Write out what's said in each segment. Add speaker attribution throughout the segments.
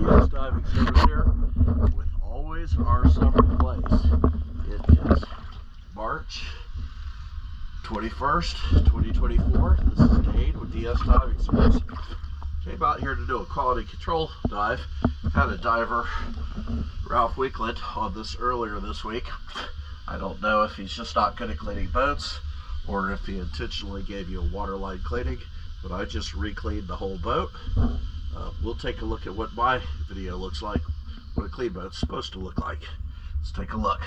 Speaker 1: DS Diving Service here with always our summer plays. It is March 21st, 2024. This is Dane with DS Diving Service. Came out here to do a quality control dive. Had a diver, Ralph Weekland, on this earlier this week. I don't know if he's just not good at cleaning boats or if he intentionally gave you a waterline cleaning, but I just re-cleaned the whole boat. We'll take a look at what my video looks like, what a clean boat's supposed to look like. Let's take a look.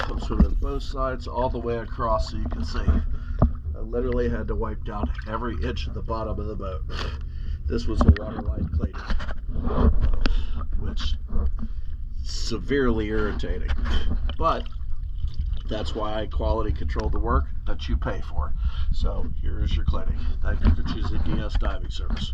Speaker 1: I'm swimming both sides all the way across so you can see. I literally had to wipe down every inch of the bottom of the boat. This was a waterline cleaning, which severely irritating. But that's why I quality control the work that you pay for. So here's your cleaning. Thank you for choosing DS Diving Service.